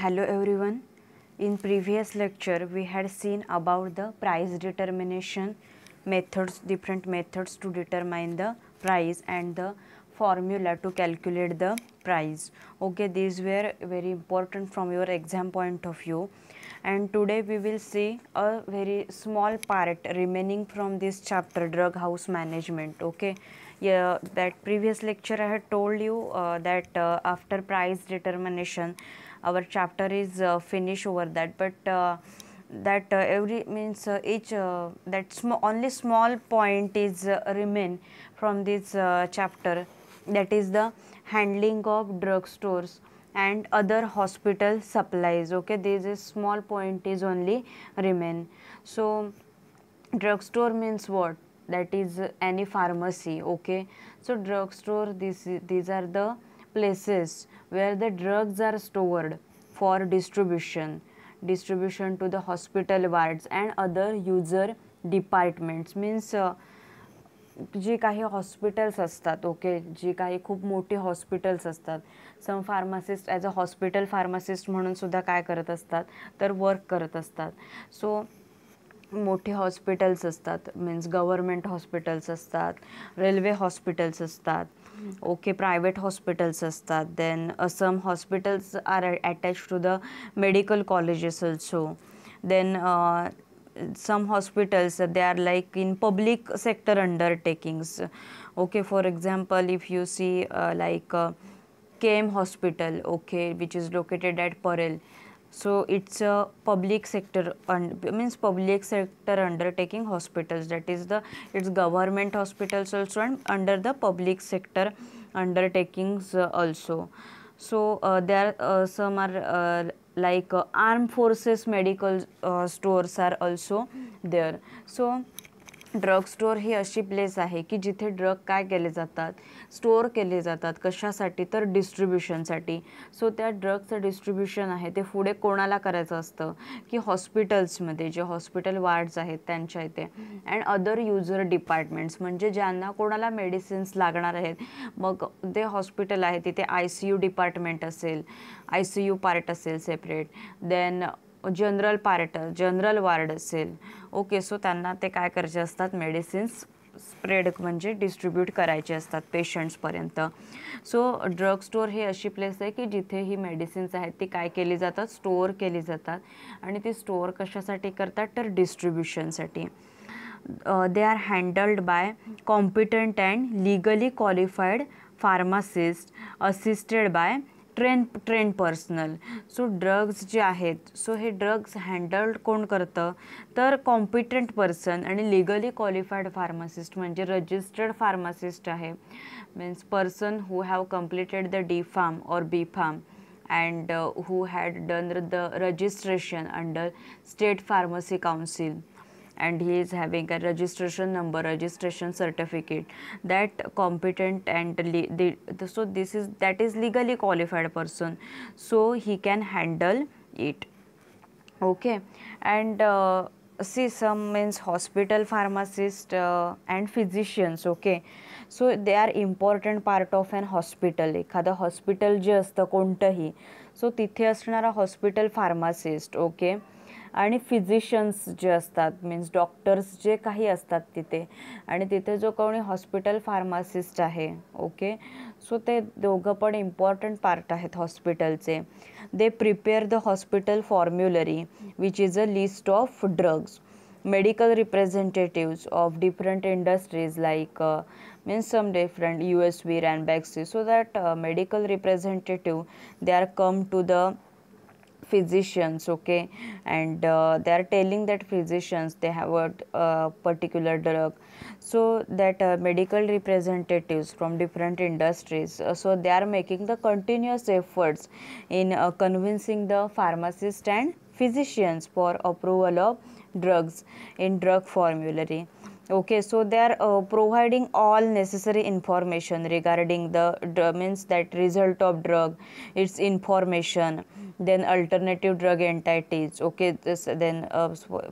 Hello everyone. In previous lecture we had seen about the price determination methods, different methods to determine the price and the formula to calculate the price. Okay, these were very important from your exam point of view, and today we will see a very small part remaining from this chapter, drug house management. Okay, yeah, that previous lecture I had told you that after price determination our chapter is finished over that, but that every means each that only small point is remain from this chapter, that is the handling of drug stores and other hospital supplies. Okay, this is small point is only remain. So drugstore means what? That is any pharmacy. Okay, so drugstore, these are the places where the drugs are stored for distribution to the hospital wards and other user departments. Means जी काही hospitals असतात, okay, जी काही खूप मोठी hospitals असतात, some pharmacist as a hospital pharmacist म्हणून सुद्धा काय करत असतात तर वर्क करत असतात. सो मोठे हॉस्पिटल्स असतात, मीन्स गव्हर्मेंट हॉस्पिटल्स असतात, रेल्वे हॉस्पिटल्स असतात, ओके, प्रायव्हेट हॉस्पिटल्स असतात, then some hospitals are attach to the medical colleges also, then some hospitals they are like in public sector undertakings. Okay, for example if you see like KM hospital, okay, which is located at Parel, so it's a public sector means public sector undertaking hospitals, that is the it's government hospitals also and under the public sector undertakings also. So there some are like armed forces medical stores are also there. So drug store ही अशी place आहे की जिथे drug काय केले जातात, store केले जातात. कशासाठी तर डिस्ट्रीब्युशनसाठी. सो त्या ड्रगचं डिस्ट्रीब्युशन आहे ते पुढे कोणाला करायचं असतं की हॉस्पिटल्समध्ये, जे हॉस्पिटल वार्ड्स आहेत त्यांच्या इथे, अँड अदर युजर डिपार्टमेंट्स, म्हणजे ज्यांना कोणाला मेडिसिन्स लागणार आहेत, मग ते हॉस्पिटल आहे तिथे ICU डिपार्टमेंट असेल, ICU पार्ट असेल सेपरेट, देन जनरल वार्ड असेल. ओके, सो त्यांना ते काय करायचे असतात, मेडिसिन्स स्प्रेड म्हणजे डिस्ट्रीब्यूट करायचे असतात पेशंट्सपर्यंत. सो ड्रग स्टोर ही अशी प्लेस आहे की जिथे ही मेडिसिन्स आहेत ती काय केली जातात, स्टोअर केली जातात, आणि ती स्टोअर कशासाठी करतात तर डिस्ट्रीब्युशनसाठी. they are handled by competent and legally qualified pharmacists assisted by train personal. So drugs जे आहेत, सो हे ड्रग्स हँडल्ड कोण करतं तर कॉम्पिटंट पर्सन आणि लिगली क्वालिफाईड फार्मासिस्ट, म्हणजे रजिस्टर्ड फार्मासिस्ट आहे, means person who have completed the D.Pharm or B.Pharm and who had done the registration under State Pharmacy Council, and he is having a registration number, registration certificate, that competent and so this is that is legally qualified person, so he can handle it. Okay, and see some means hospital pharmacist and physicians. Okay, so they are important part of an hospital. एखादं hospital जे असतं कोणतंही, so तिथे असणारा hospital pharmacist, okay, आणि physicians जे असतात, means doctors जे काही असतात तिथे, आणि तिथे जो कोणी हॉस्पिटल फार्मासिस्ट आहे, ओके, सो ते दोघं पण इम्पॉर्टंट पार्ट आहेत हॉस्पिटलचे. They prepare the hospital formulary which is a list of drugs. medical representatives of different industries like means some different USB, Ranbaxy, so that medical representative they are come to the physicians, okay, and they are telling that physicians they have a particular drug, so that medical representatives from different industries, so they are making the continuous efforts in convincing the pharmacist and physicians for approval of drugs in drug formulary. Okay, so they are providing all necessary information regarding the means that result of drug, its information, then alternative drug entities. Okay, this then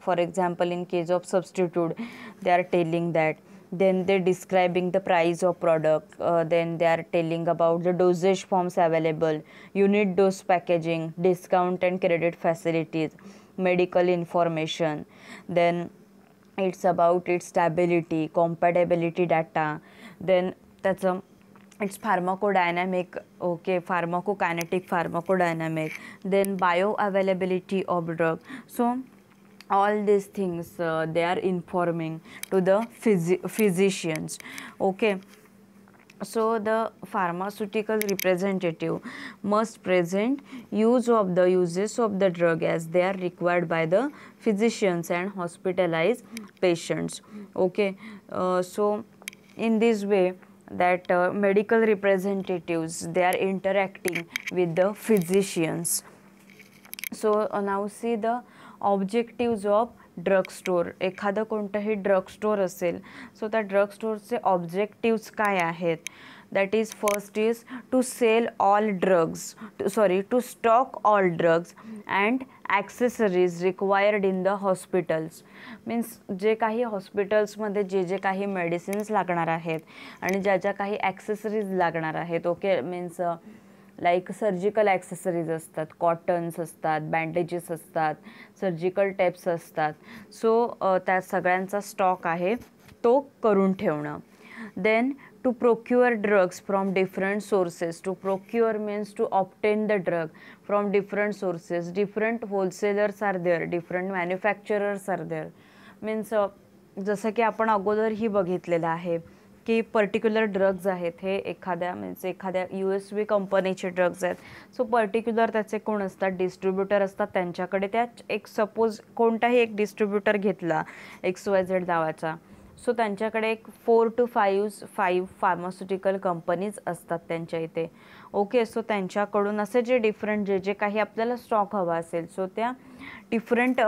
for example in case of substitute they are telling that, then they describing the price of product, then they are telling about the dosage forms available, unit dose packaging, discount and credit facilities, medical information. Then it's about its stability, compatibility data. Then त्याचं it's pharmacodynamic, okay, pharmacokinetic, pharmacodynamic, then bioavailability of drug. So all these things they are informing to the physicians, okay. So the pharmaceutical representative must present uses of the drug as they are required by the physicians and hospitalized patients, okay. So in this way that medical representatives they are interacting with the physicians. So now see the objectives of drug store. एखादं कोणतंही drug store असेल, सो त्या drug स्टोरचे objectives काय आहेत? That is first is to sell all drugs, to stock all drugs and accessories required in the hospitals. Means जे काही हॉस्पिटल्समध्ये जे काही मेडिसिन्स लागणार आहेत आणि ज्या काही ॲक्सेसरीज लागणार आहेत, okay. Means like surgical accessories असतात, कॉटन्स असतात, बँडेजेस असतात, सर्जिकल टेप्स असतात. सो त्या सगळ्यांचा स्टॉक आहे तो करून ठेवणं. Then to procure drugs from different sources. To procure means to obtain the drug from different sources. Different wholesalers are there, different manufacturers are there. Means जसं की आपण अगोदरही बघितलेलं आहे की पर्टिक्युलर ड्रग्ज आहेत हे एखाद्या USV कंपनीचे ड्रग्ज आहेत. सो पर्टिक्युलर त्याचे कोण असतात? डिस्ट्रीब्युटर असतात. त्यांच्याकडे त्या एक सपोज कोणताही एक डिस्ट्रीब्युटर घेतला XYZ नावाचा, सो त्यांच्याकडे एक 4 to 5 फार्मास्युटिकल कंपनीज असतात त्यांच्या इथे, ओके. सो त्यांच्याकडून असे जे काही आपल्याला स्टॉक हवा असेल, सो त्या डिफरंट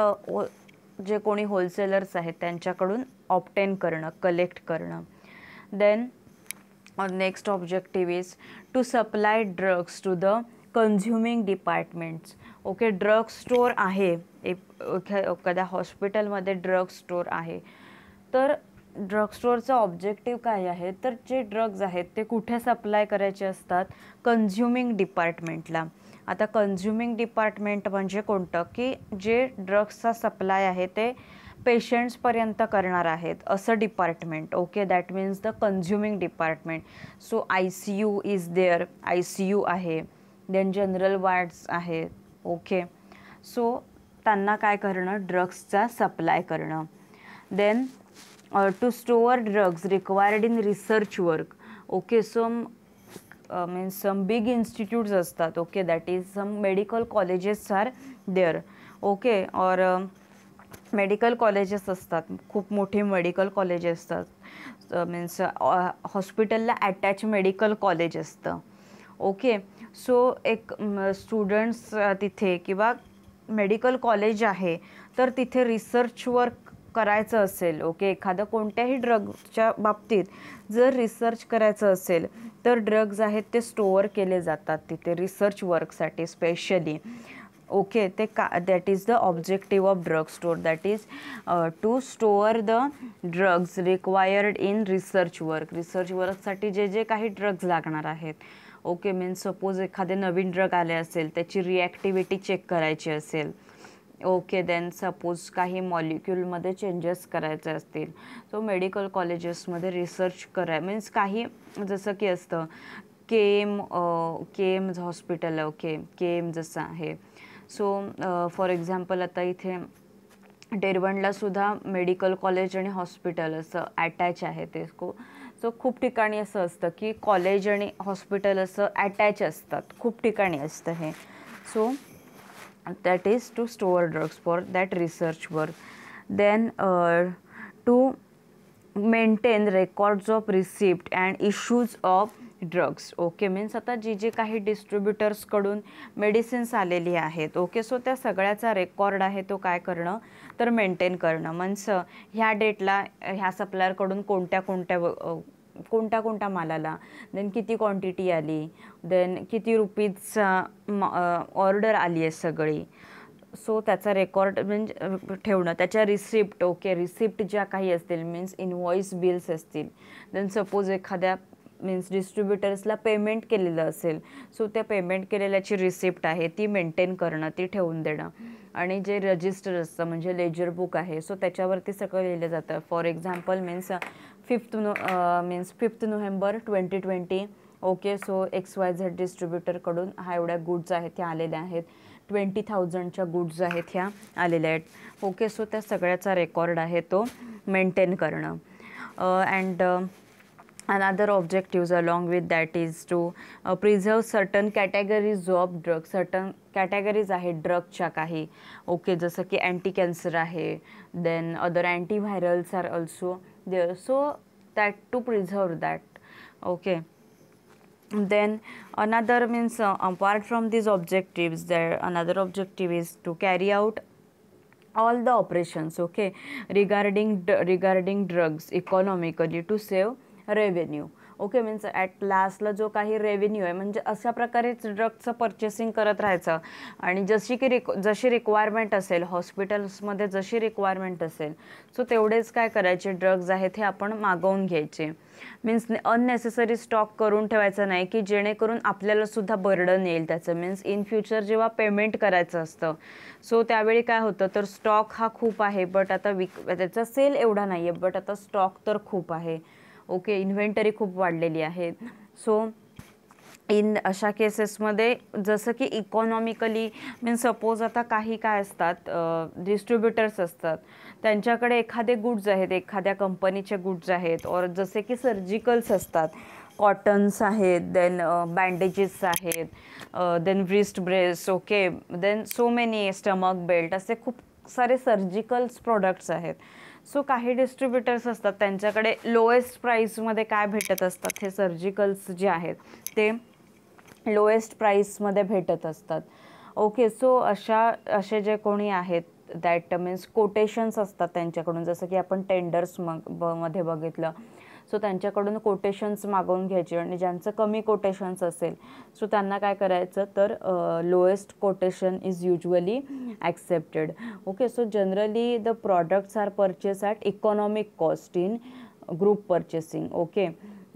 जे कोणी होलसेलर्स आहेत त्यांच्याकडून ऑब्टेन करणं, कलेक्ट करणं. Then next objective is to supply drugs to the consuming departments, okay. Drug store आहे, एखाद्या हॉस्पिटलमध्ये ड्रग स्टोर आहे, तर ड्रग स्टोअरचा ऑब्जेक्टिव्ह काय आहे? तर जे ड्रग्ज आहेत ते कुठे सप्लाय करायचे असतात? कन्झ्युमिंग डिपार्टमेंटला. आता कन्झ्युमिंग डिपार्टमेंट म्हणजे कोणतं? की जे ड्रग्सचा सप्लाय आहे ते पेशंट्सपर्यंत करणार आहेत असं department, okay. That means the consuming department. So ICU is there, ICU आहे. देन जनरल वार्ड्स आहेत, ओके. सो त्यांना काय करणं? ड्रग्सचा सप्लाय करणं. Then to store drugs required in research work, okay. Means some big institutes असतात, okay. That is some medical colleges are there, okay. और medical colleges असतात, खूप मोठे मेडिकल कॉलेज असतात. मीन्स हॉस्पिटलला अटॅच मेडिकल कॉलेज असतं, okay. So एक students तिथे किंवा मेडिकल कॉलेज आहे तर तिथे रिसर्च वर्क करायचं असेल, ओके. एखादं कोणत्याही ड्रगच्या बाबतीत जर रिसर्च करायचं असेल तर ड्रग्ज आहेत ते स्टोअर केले जातात तिथे रिसर्च वर्कसाठी स्पेशली, ओके. ते that is the objective of drug store. That is to store the drugs required in research work. Research वर्कसाठी जे काही ड्रग्ज लागणार आहेत, ओके. मीन्स सपोज एखादे नवीन ड्रग आले असेल, त्याची रिॲक्टिव्हिटी चेक करायची असेल, ओके. देन सपोज काही मॉलिक्यूलमध्ये चेंजेस करायचे असतील, सो मेडिकल कॉलेजेसमध्ये रिसर्च मीन्स काही जसं की असतं केम्स हॉस्पिटल, ओके. केम जसं आहे. सो फॉर एक्झाम्पल आता इथे डेरवणला सुद्धा मेडिकल कॉलेज आणि हॉस्पिटल असं अटॅच आहे ते. सो खूप ठिकाणी असं असतं की कॉलेज आणि हॉस्पिटल असं अटॅच असतात, खूप ठिकाणी असतं हे. So that is to store drugs for that research work. Then to maintain records of receipt and issues of drugs, okay. Means आता जे काही डिस्ट्रीब्युटर्सकडून मेडिसिन्स आलेली आहेत, ओके. सो त्या सगळ्याचा रेकॉर्ड आहे तो काय करणं? तर मेंटेन करणं. मीन्स ह्या डेटला ह्या सप्लायरकडून कोणत्या मालाला, देन किती क्वांटिटी आली, देन किती रुपीजचा ऑर्डर आली आहे सगळी, सो त्याचा रेकॉर्ड म्हणजे ठेवणं, त्याच्या रिसिप्ट, ओके, रिसिप्ट ज्या काही असतील मीन्स इनव्हॉइस बिल्स असतील, देन सपोज एखाद्या मीन्स डिस्ट्रीब्युटर्सला पेमेंट केलेलं असेल, सो त्या पेमेंट केलेल्याची रिसिप्ट आहे ती मेंटेन करणं, ती ठेवून देणं. आणि जे रजिस्टर असतं म्हणजे लेजर बुक आहे, सो त्याच्यावरती सगळं लिहिलं जातं. For example means 5 November 2020, okay, so XYZ डिस्ट्रीब्युटरकडून हा एवढ्या गुड्स आहेत ह्या आलेल्या आहेत, 20,000च्या गुड्स आहेत ह्या आलेल्या आहेत, ओके. सो त्या सगळ्याचा रेकॉर्ड आहे तो मेंटेन करणं. And another objectives along with that is to preserve certain categories of drugs. certain categories आहेत ड्रगच्या काही, ओके, जसं की अँटी कॅन्सर आहे, then other antivirals are also there, so that to preserve that, okay. Then another means apart from these objectives, there another objective is to carry out all the operations, okay, regarding drugs economically to save revenue, okay. Means at लास्टला जो काही revenue आहे म्हणजे अशा प्रकारेच ड्रगचं purchasing करत राहायचं. आणि जशी रिक्वायरमेंट असेल हॉस्पिटल्समध्ये, जशी रिक्वायरमेंट असेल, सो तेवढेच काय करायचे ड्रग्ज आहेत हे आपण मागवून घ्यायचे. मीन्स अननेसेसरी स्टॉक करून ठेवायचं नाही की जेणेकरून आपल्याला सुद्धा बर्डन येईल त्याचं. मीन्स इन फ्युचर जेव्हा पेमेंट करायचं असतं, सो त्यावेळी काय होतं तर स्टॉक हा खूप आहे बट आता त्याचा सेल एवढा नाही आहे, बट आता स्टॉक तर खूप आहे, ओके, इन्व्हेंटरी खूप वाढलेली आहे. सो इन अशा केसेसमध्ये जसं की इकॉनॉमिकली मीन्स सपोज आता काही काय असतात डिस्ट्रीब्युटर्स असतात, त्यांच्याकडे एखादे गुड्स आहेत, एखाद्या कंपनीचे गुड्स आहेत, और जसे की सर्जिकल्स असतात, कॉटन्स आहेत, देन बँडेजेस आहेत, then wrist brace, okay, then so many stomach belt, असे खूप सारे सर्जिकल्स प्रोडक्ट्स आहेत. सो काही डिस्ट्रीब्युटर्स असतात त्यांच्याकडे लोएस्ट प्राईसमध्ये काय भेटत असतात, हे सर्जिकल्स जे आहेत ते लोएस्ट प्राईसमध्ये भेटत असतात, ओके. सो असे जे कोणी आहेत दॅट मीन्स कोटेशन्स असतात त्यांच्याकडून, जसं की आपण टेंडर्स मध्ये बघितलं, सो त्यांच्याकडून कोटेशन्स मागवून घ्यायचे. आणि ज्यांचं कमी कोटेशन्स असेल सो त्यांना काय करायचं तर lowest quotation is usually accepted, okay. So generally the products are purchase at economic cost in group purchasing, okay.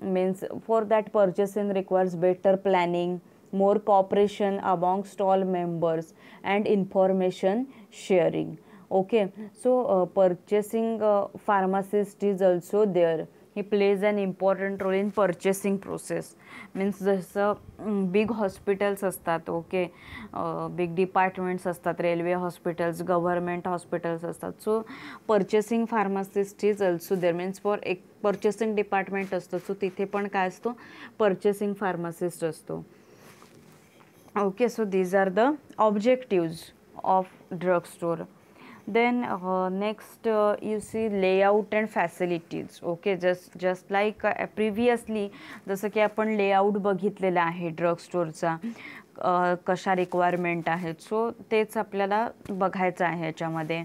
means for that purchasing requires better planning, more cooperation amongst all members and information sharing, okay. So purchasing pharmacist is also there, he plays an important role in purchasing process. Means जसं big hospitals असतात, okay, big departments असतात, railway hospitals, government hospitals असतात, so purchasing pharmacist is also there. Means for एक purchasing department असतो, so तिथे पण काय असतो पर्चेसिंग फार्मासिस्ट असतो, okay. So these are the objectives of drug store. Then next you see layout and facilities, okay. just like previously जसं की आपण लेआउट बघितलेलं आहे ड्रग स्टोअरचा, कशा रिक्वायरमेंट आहेत, सो तेच आपल्याला बघायचं आहे याच्यामध्ये.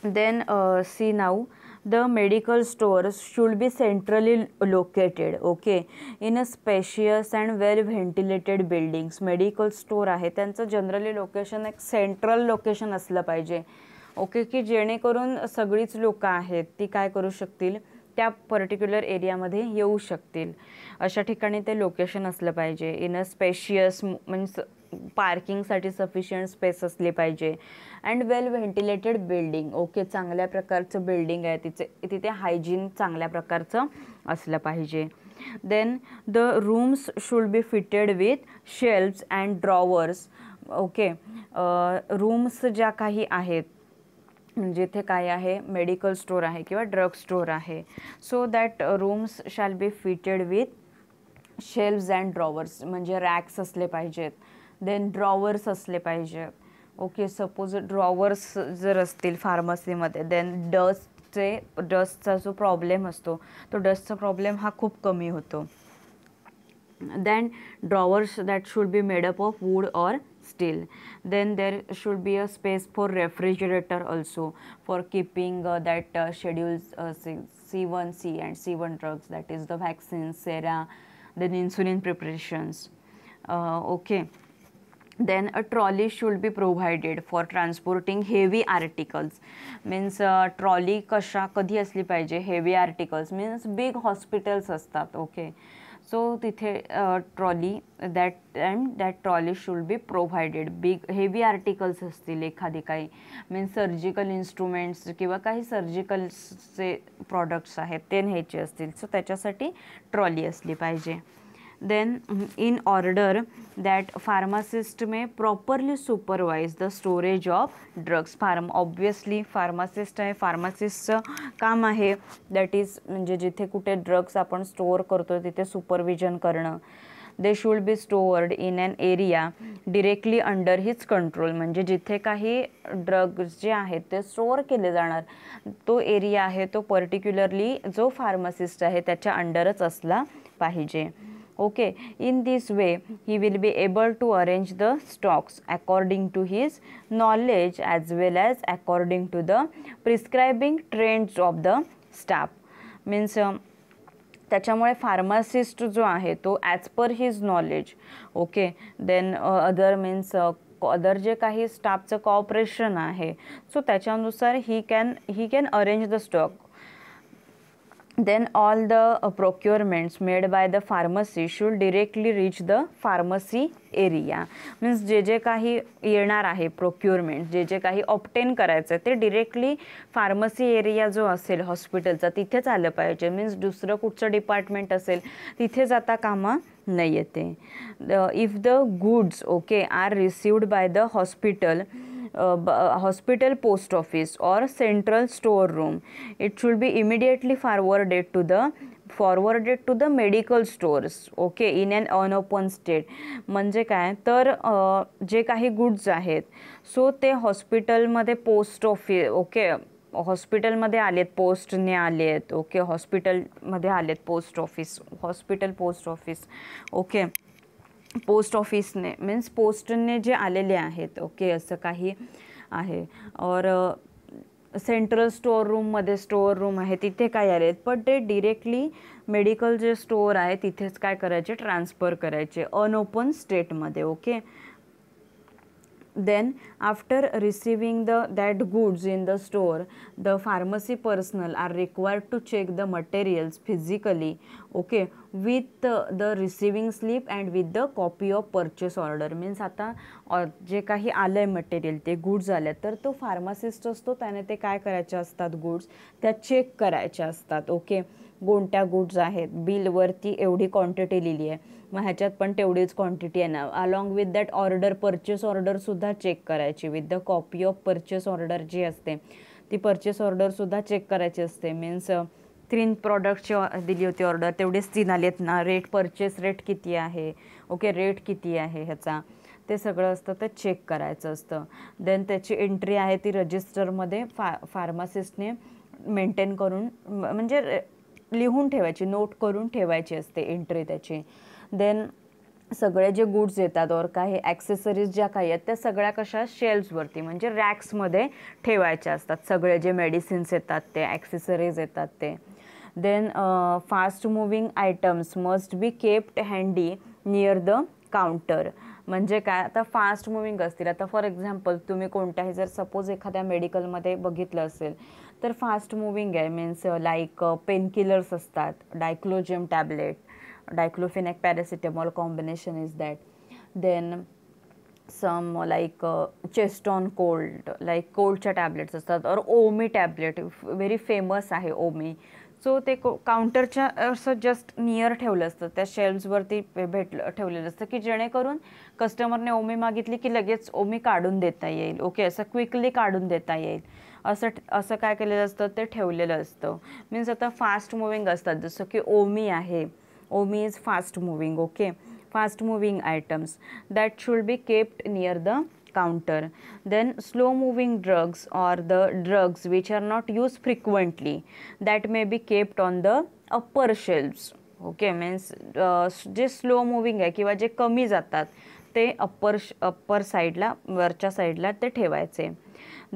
Then see now the medical stores should be centrally located, okay, in a spacious and well ventilated buildings. Medical store आहे त्यांचं जनरली लोकेशन एक सेंट्रल लोकेशन असलं पाहिजे, ओके, की जेणेकरून सगळीच लोकं आहेत ती काय करू शकतील त्या पर्टिक्युलर एरियामध्ये येऊ शकतील, अशा ठिकाणी ते लोकेशन असलं पाहिजे. इन अ स्पेशियस मीन्स पार्किंगसाठी सफिशियंट स्पेस असली पाहिजे. And well ventilated building, okay, चांगल्या प्रकारचं बिल्डिंग आहे तिथे हायजीन चांगल्या प्रकारचं असलं पाहिजे. Then the rooms should be fitted with shelves and drawers, okay. Rooms ज्या काही आहेत जिथे काय आहे मेडिकल स्टोर आहे किंवा ड्रग स्टोर आहे, so that rooms shall be fitted with shelves and drawers, म्हणजे रॅक्स असले पाहिजेत, देन ड्रॉवर्स असले पाहिजेत, ओके. सपोज ड्रॉवर्स जर असतील फार्मसीमध्ये, देन डस्टचा जो प्रॉब्लेम असतो तो डस्टचा प्रॉब्लेम हा खूप कमी होतो. then drawers that should be made up of wood or steel. Then there should be a space for refrigerator also for keeping that schedules C1C and C1 drugs, that is the vaccines, sera, then insulin preparations, okay. then a trolley should be provided for transporting heavy articles. means trolley कधी असली पाहिजे, heavy articles means big hospitals असतात. Okay, so तिथे trolley that trolley should be provided. Big heavy articles असतील एखादी काही, means surgical instruments किंवा काही सर्जिकलचे प्रॉडक्ट्स आहेत ते न्यायचे असतील, सो त्याच्यासाठी ट्रॉली असली पाहिजे. then in order that pharmacist may properly supervise the storage of drugs. obviously pharmacist आहे, pharmacistचं काम आहे that is म्हणजे जिथे कुठे ड्रग्स आपण स्टोअर करतो तिथे सुपरविजन करणं. they should be stored in an area directly under his control. म्हणजे जिथे काही ड्रग्स जे आहेत ते स्टोअर केले जाणार तो एरिया आहे तो पर्टिक्युलरली जो फार्मासिस्ट आहे त्याच्या अंडरच असला पाहिजे. Okay, in this way he will be able to arrange the stocks according to his knowledge as well as according to the prescribing trends of the staff. means त्याच्यामुळे pharmacist जो आहे तो as per his knowledge. Okay, then other means other जे काही स्टाफचं cooperation आहे so त्याच्यानुसार he can arrange the stock. then all the procurements made by the pharmacy should directly reach the pharmacy area. means जे काही येणार आहे procurement, जे काही ऑप्टेन करायचं ते डिरेक्टली फार्मसी एरिया जो असेल हॉस्पिटलचा तिथेच आलं पाहिजे. मीन्स दुसरं कुठचं डिपार्टमेंट असेल तिथे जाता कामा नाही येते. If the goods okay are received by the hospital post office or central store room, it should be immediately forwarded to the medical stores. okay, in an unopened state. म्हणजे काय तर जे काही गुड्स आहेत सो ते हॉस्पिटलमध्ये post office okay हॉस्पिटलमध्ये आलेत, पोस्टने आलेत. ओके, हॉस्पिटलमध्ये आलेत post office, hospital post office. Okay, post ऑफिसने मीन्स पोस्टने जे आलेले आहेत. ओके, असं काही आहे. और सेंट्रल स्टोअर रूममध्ये स्टोअर रूम आहे तिथे काय आलेत पण ते डिरेक्टली मेडिकल जे स्टोअर आहे तिथेच काय करायचे ट्रान्सफर करायचे अनओपन स्टेटमध्ये. Okay, then after receiving that goods in the store, the pharmacy personnel are required to check the materials physically, okay, with the receiving slip and with the copy of purchase order. means आता जे काही आलंय material ते goods आले तर तो pharmacist असतो त्याने ते काय करायचे असतात गुड्स त्या चेक करायच्या असतात. ओके, कोणत्या गुड्स आहेत, बिलवरती एवढी क्वांटिटी लिहिली आहे मग ह्याच्यात पण तेवढीच क्वांटिटी आहे ना. Along with that order purchase ऑर्डरसुद्धा चेक करायची with the copy of purchase order जी असते ती परचेस ऑर्डरसुद्धा चेक करायची असते. मीन्स 3 प्रॉडक्टची दिली होती ऑर्डर तेवढेच 3 आलेत ना, रेट परचेस रेट किती आहे, ओके रेट किती आहे ह्याचा ते सगळं असतं ते चेक करायचं असतं. देन त्याची एंट्री आहे ती रजिस्टरमध्ये फार्मासिस्टने मेंटेन करून म्हणजे लिहून ठेवायची, नोट करून ठेवायची असते एंट्री त्याची. देन सगळे जे गुड्स येतात और काही ॲक्सेसरीज ज्या काही आहेत त्या सगळ्या कशा शेल्फ्सवरती म्हणजे रॅक्समध्ये ठेवायच्या असतात. सगळे जे मेडिसिन्स येतात ते ॲक्सेसरीज येतात ते. Then fast moving items must be kept handy near the counter. म्हणजे काय आता फास्ट मुव्हिंग असतील, आता फॉर एक्झाम्पल तुम्ही कोणत्याही जर सपोज एखाद्या मेडिकलमध्ये बघितलं असेल तर फास्ट मुव्हिंग आहे. मीन्स लाईक पेनकिलर्स असतात, डायक्लोजियम tablet, diclofenac paracetamol combination is that. Then some like chest on cold, like कोल्डच्या टॅबलेट्स असतात. और ओमी टॅबलेट व्हेरी फेमस आहे ओमी. सो ते काउंटरच्या असं जस्ट नियर ठेवलं असतं, त्या शेल्फ्सवरती ठेवलेलं असतं की जेणेकरून कस्टमरने ओमी मागितली की लगेच ओमी काढून देता येईल. ओके, असं क्विकली काढून देता येईल असं काय केलेलं असतं ते ठेवलेलं असतं. मीन्स आता फास्ट मुव्हिंग असतात जसं की ओमी आहे, Omee is fast moving. Okay, fast moving items that should be kept near the counter. Then slow moving drugs or the drugs which are not used frequently that may be kept on the upper shelves. Okay, means जे slow moving आहे किंवा जे कमी जातात ते upper साईडला वरच्या साईडला ते ठेवायचे.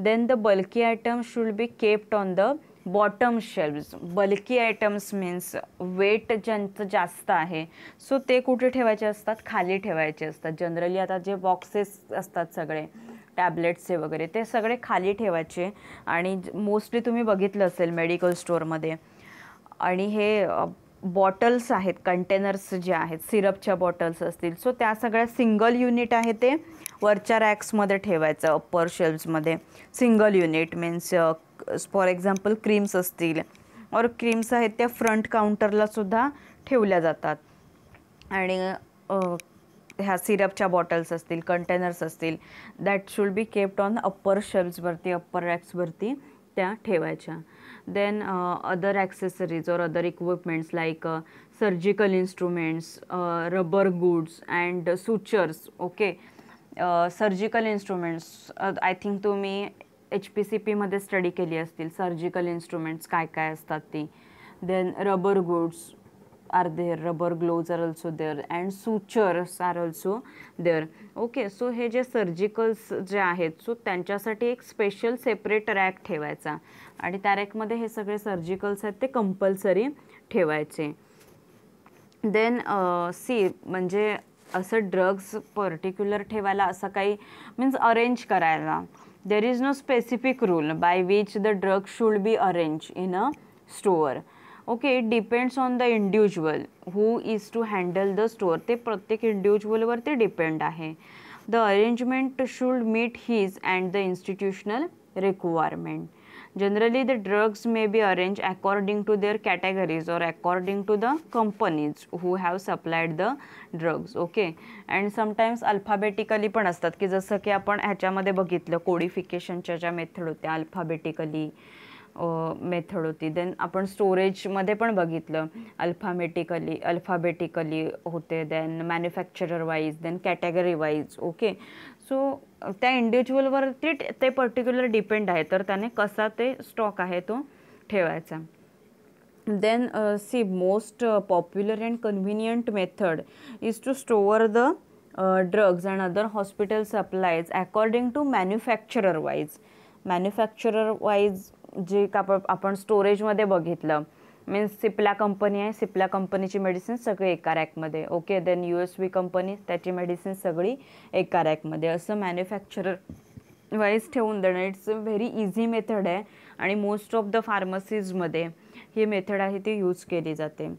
Then the bulky items should be kept on the bottom shelves, bulky items means weight ज्यांचं जास्त आहे सो ते कुठे ठेवायचे असतात, खाली ठेवायचे असतात. जनरली आता जे बॉक्सेस असतात सगळे टॅबलेट्सचे वगैरे ते सगळे खाली ठेवायचे. आणि मोस्टली तुम्ही बघितलं असेल मेडिकल स्टोअरमध्ये. आणि हे बॉटल्स आहेत, कंटेनर्स जे आहेत, सिरपच्या बॉटल्स असतील सो त्या सगळ्या सिंगल युनिट आहे ते वरच्या रॅक्समध्ये ठेवायचं, अप्पर शेल्फ्समध्ये. Single unit means for example creams असतील और क्रीम्स आहेत त्या फ्रंट काउंटरला सुद्धा ठेवल्या जातात. आणि ह्या सिरपच्या बॉटल्स असतील, कंटेनर्स असतील, that should be kept on upper शेल्फ्सवरती, अप्पर रॅक्सवरती त्या ठेवायच्या. देन अदर ॲक्सेसरीज और other equipments like surgical instruments, rubber goods and sutures. Okay, surgical instruments I think तुम्ही HPCPमध्ये स्टडी केली असतील, सर्जिकल इन्स्ट्रुमेंट्स काय काय असतात ती. Then rubber goods are there, rubber gloves are also there and sutures are also there. Okay, so हे जे सर्जिकल्स जे आहेत सो त्यांच्यासाठी एक स्पेशल सेपरेट रॅक ठेवायचा आणि त्या रॅकमध्ये हे सगळे सर्जिकल्स आहेत ते कंपल्सरी ठेवायचे. देन सी म्हणजे असं ड्रग्स पर्टिक्युलर ठेवायला असं काही मीन्स अरेंज करायला there is no specific rule by which the drug should be arrange in a store. Okay, it depends on the individual who is to handle the store. ते प्रत्येक इंडिव्हिज्युअलवरती depend आहे. The arrangement should meet his and the institutional requirement. Generally, the drugs may be arranged according to their categories or according to the companies who have supplied the drugs. Okay, and sometimes alphabetically पण असतात की जसं की आपण ह्याच्यामध्ये बघितलं कोडिफिकेशनच्या ज्या method होत्या अल्फाबेटिकली मेथड होती. देन आपण स्टोरेजमध्ये पण बघितलं अल्फाबेटिकली होते. Then manufacturer wise, then category wise. Okay, so त्या इंडिव्हिज्युअलवरती ते पर्टिक्युलर डिपेंड आहे तर त्याने कसा ते स्टॉक आहे तो ठेवायचा. Then see most popular and convenient method is to store the drugs and other hospital supplies according to manufacturer wise. Manufacturer wise जे का आपण स्टोरेजमध्ये बघितलं मीन्स सिप्ला कंपनी आहे, सिप्ला कंपनीची मेडिसिन सगळी एका रॅकमध्ये. ओके, देन USV कंपनी त्याची मेडिसिन सगळी एका रॅकमध्ये. असं मॅन्युफॅक्चरर वाईज ठेवून देणं it's a very easy method आहे आणि मोस्ट ऑफ द फार्मसीजमध्ये ही मेथड आहे ती यूज केली जाते.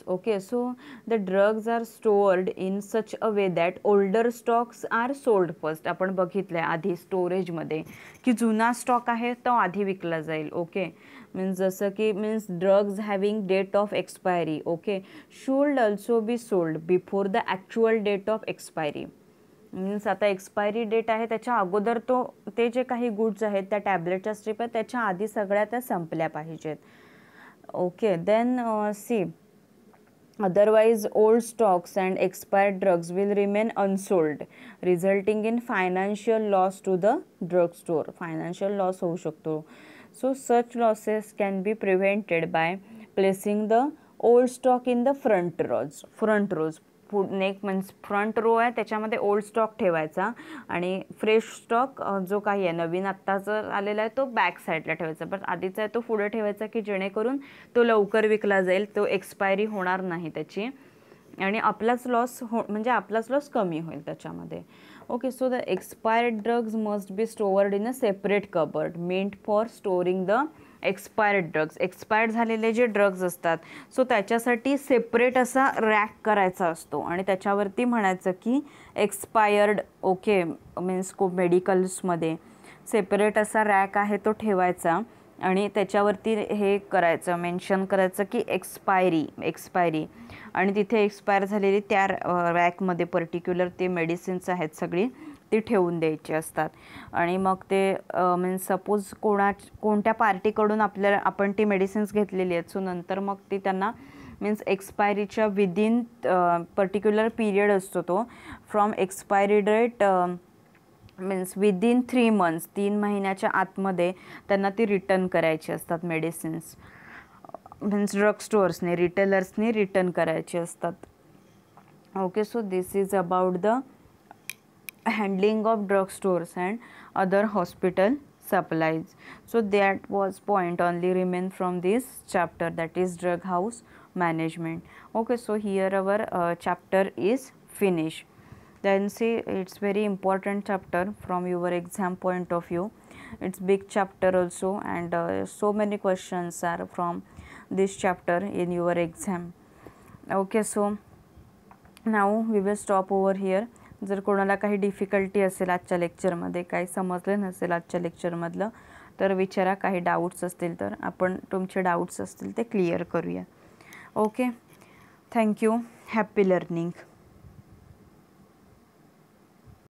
Okay, so the drugs are stored in such a way that older stocks are sold first. आपण बघितलं आहे आधी स्टोरेजमध्ये की जुना स्टॉक आहे तो आधी विकला जाईल. ओके, मीन्स जसं की means drugs having date of expiry okay should also be sold before the actual date of expiry. Means आता एक्सपायरी डेट आहे त्याच्या अगोदर ते जे काही गुड्स आहेत त्या टॅबलेटच्या स्ट्रिप आहेत त्याच्या आधी सगळ्या त्या संपल्या पाहिजेत. Okay, then see otherwise old stocks and expired drugs will remain unsold resulting in financial loss to the drugstore. Financial loss होऊ शकतो. So such losses can be prevented by placing the old stock in the front rows. नेक means front row आहे त्याच्यामध्ये old stock ठेवायचा आणि fresh stock जो काही आहे नवीन आत्ताचा आलेला आहे तो बॅक साईडला ठेवायचा. पण आधीचा आहे तो पुढे ठेवायचा की जेणेकरून तो लवकर विकला जाईल, तो एक्सपायरी होणार नाही त्याची आणि आपलाच लॉस कमी होईल त्याच्यामध्ये. Okay, so the expired drugs must be stored in a separate cupboard meant for storing the expired drugs. Expired झालेले जे ड्रग्ज असतात सो त्याच्यासाठी सेपरेट असा रॅक करायचा असतो आणि त्याच्यावरती म्हणायचं की एक्सपायर्ड. ओके, मीन्स मेडिकल्समध्ये सेपरेट असा रॅक आहे तो ठेवायचा आणि त्याच्यावरती हे करायचं मेन्शन करायचं की एक्सपायरी आणि तिथे एक्सपायर झालेली त्या रॅकमध्ये पर्टिक्युलर ते मेडिसिन्स आहेत सगळी ती ठेवून द्यायची असतात. आणि मग ते मीन्स सपोज कोणत्या पार्टीकडून आपण ती मेडिसिन्स घेतलेली आहेत सो नंतर मग ती त्यांना मीन्स एक्सपायरीच्या विदिन पर्टिक्युलर पिरियड असतो तो from expiry that means within 3 months 3 महिन्याच्या आतमध्ये त्यांना ती रिटर्न करायची असतात मेडिसिन्स. मीन्स ड्रग स्टोअर्सने रिटेलर्सने रिटर्न करायची असतात. Okay, so this is about the handling of drug stores and other hospital supplies. So that was point only remain from this chapter, that is drug house management. Okay, so here our chapter is finished. Then see, it's very important chapter from your exam point of view. It's big chapter also, and so many questions are from this chapter in your exam. Okay, so now we will stop over here. जर कोणाला काही difficulty असेल आजच्या लेक्चरमध्ये, काही समजलं नसेल आजच्या लेक्चरमधलं, तर विचारा. काही डाऊट्स असतील तर आपण तुमचे डाऊट्स असतील ते क्लिअर करूया. Okay, thank you. Happy learning.